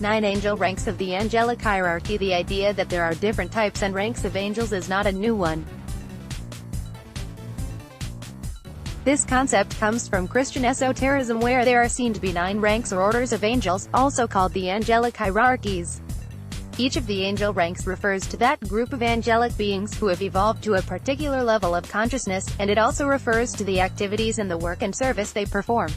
9 Angel ranks of the angelic hierarchy. The idea that there are different types and ranks of angels is not a new one. This concept comes from Christian esotericism, where there are seen to be 9 ranks or orders of angels, also called the angelic hierarchies. Each of the angel ranks refers to that group of angelic beings who have evolved to a particular level of consciousness, and it also refers to the activities and the work and service they perform.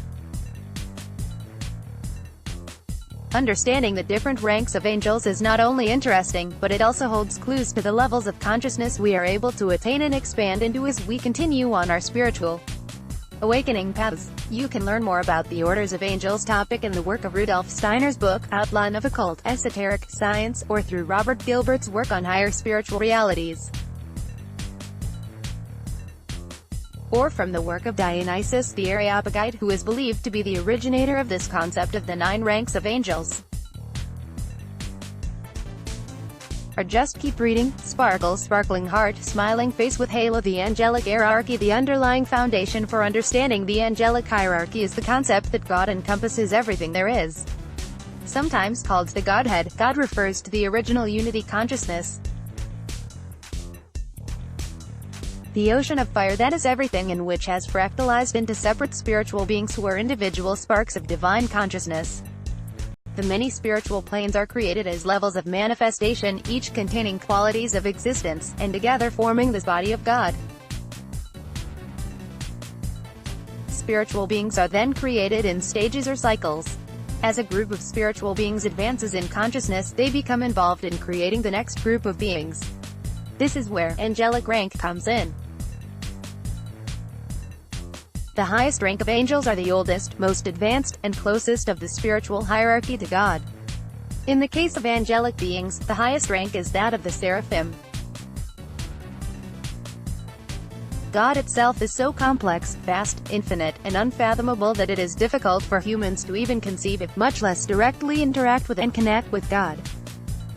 Understanding the different ranks of angels is not only interesting, but it also holds clues to the levels of consciousness we are able to attain and expand into as we continue on our spiritual awakening paths. You can learn more about the orders of angels topic in the work of Rudolf Steiner's book, Outline of Occult Esoteric Science, or through Robert Gilbert's work on higher spiritual realities, or from the work of Dionysius the Areopagite, who is believed to be the originator of this concept of the 9 ranks of angels. Or just keep reading. Sparkling heart, smiling face with halo. The angelic hierarchy. The underlying foundation for understanding the angelic hierarchy is the concept that God encompasses everything there is. Sometimes called the Godhead, God refers to the original unity consciousness, the ocean of fire that is everything, and which has fractalized into separate spiritual beings who are individual sparks of divine consciousness. The many spiritual planes are created as levels of manifestation, each containing qualities of existence, and together forming this body of God. Spiritual beings are then created in stages or cycles. As a group of spiritual beings advances in consciousness, they become involved in creating the next group of beings. This is where angelic rank comes in. The highest rank of angels are the oldest, most advanced, and closest of the spiritual hierarchy to God. In the case of angelic beings, the highest rank is that of the seraphim. God itself is so complex, vast, infinite, and unfathomable that it is difficult for humans to even conceive it, much less directly interact with and connect with God.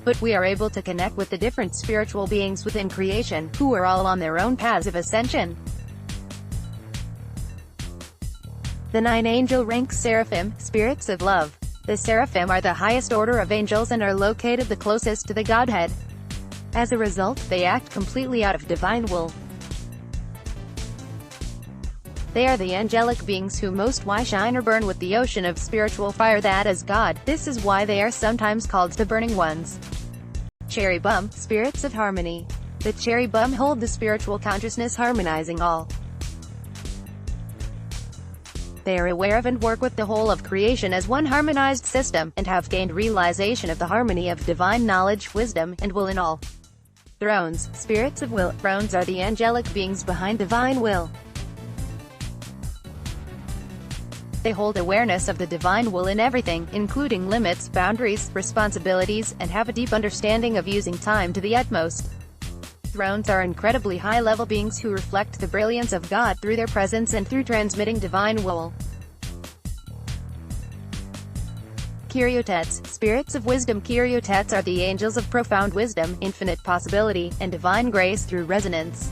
But we are able to connect with the different spiritual beings within creation, who are all on their own paths of ascension. The 9 angel ranks. Seraphim, spirits of love. The seraphim are the highest order of angels and are located the closest to the Godhead. As a result, they act completely out of divine will. They are the angelic beings who most shine or burn with the ocean of spiritual fire that is God. This is why they are sometimes called the burning ones. Cherubim, spirits of harmony. The cherubim hold the spiritual consciousness, harmonizing all. They are aware of and work with the whole of creation as one harmonized system, and have gained realization of the harmony of divine knowledge, wisdom, and will in all. Thrones, spirits of will. Thrones are the angelic beings behind divine will. They hold awareness of the divine will in everything, including limits, boundaries, responsibilities, and have a deep understanding of using time to the utmost. Thrones are incredibly high-level beings who reflect the brilliance of God through their presence and through transmitting divine will. Kyriotets, spirits of wisdom. Kyriotets are the angels of profound wisdom, infinite possibility, and divine grace through resonance.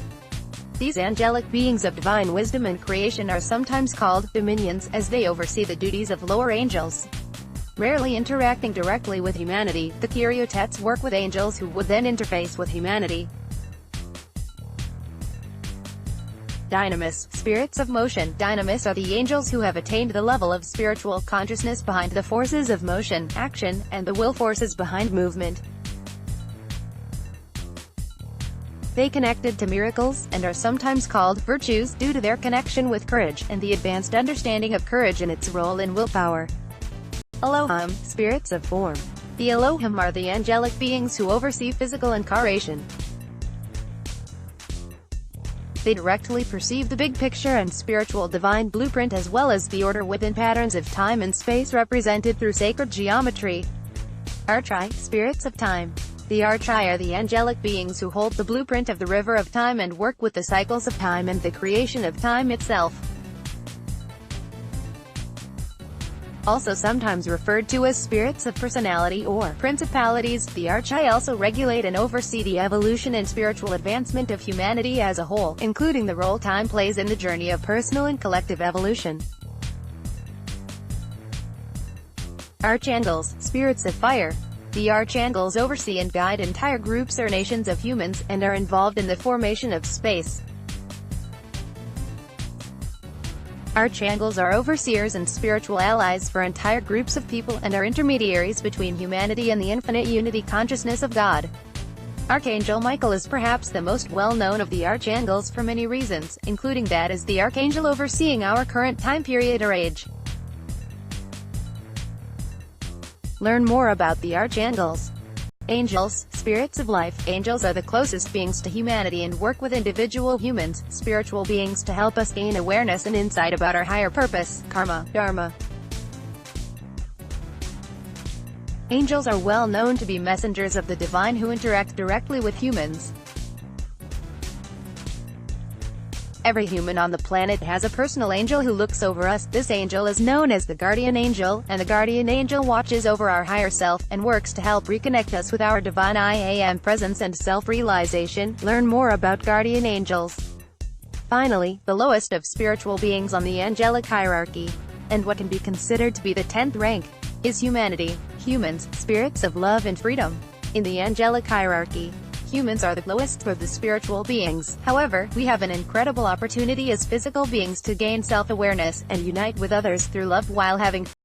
These angelic beings of divine wisdom and creation are sometimes called dominions, as they oversee the duties of lower angels. Rarely interacting directly with humanity, the Kyriotets work with angels who would then interface with humanity. Dynamis, spirits of motion. Dynamis are the angels who have attained the level of spiritual consciousness behind the forces of motion, action, and the will forces behind movement. They connected to miracles, and are sometimes called virtues, due to their connection with courage, and the advanced understanding of courage and its role in willpower. Elohim, spirits of form. The Elohim are the angelic beings who oversee physical incarnation. They directly perceive the big picture and spiritual divine blueprint, as well as the order within patterns of time and space represented through sacred geometry. Archai, spirits of time. The Archai are the angelic beings who hold the blueprint of the river of time and work with the cycles of time and the creation of time itself. Also sometimes referred to as spirits of personality or principalities, the Archai also regulate and oversee the evolution and spiritual advancement of humanity as a whole, including the role time plays in the journey of personal and collective evolution. Archangels, spirits of fire. The archangels oversee and guide entire groups or nations of humans, and are involved in the formation of space. Archangels are overseers and spiritual allies for entire groups of people, and are intermediaries between humanity and the infinite unity consciousness of God. Archangel Michael is perhaps the most well-known of the archangels for many reasons, including that is the archangel overseeing our current time period or age. Learn more about the archangels. Angels, spirits of life. Angels are the closest beings to humanity and work with individual humans, spiritual beings, to help us gain awareness and insight about our higher purpose, karma, dharma. Angels are well known to be messengers of the divine who interact directly with humans. Every human on the planet has a personal angel who looks over us. This angel is known as the guardian angel, and the guardian angel watches over our higher self, and works to help reconnect us with our divine I Am presence and self-realization. Learn more about guardian angels. Finally, the lowest of spiritual beings on the angelic hierarchy, and what can be considered to be the 10th rank, is humanity. Humans, spirits of love and freedom. In the angelic hierarchy, humans are the lowest for the spiritual beings. However, we have an incredible opportunity as physical beings to gain self-awareness, and unite with others through love while having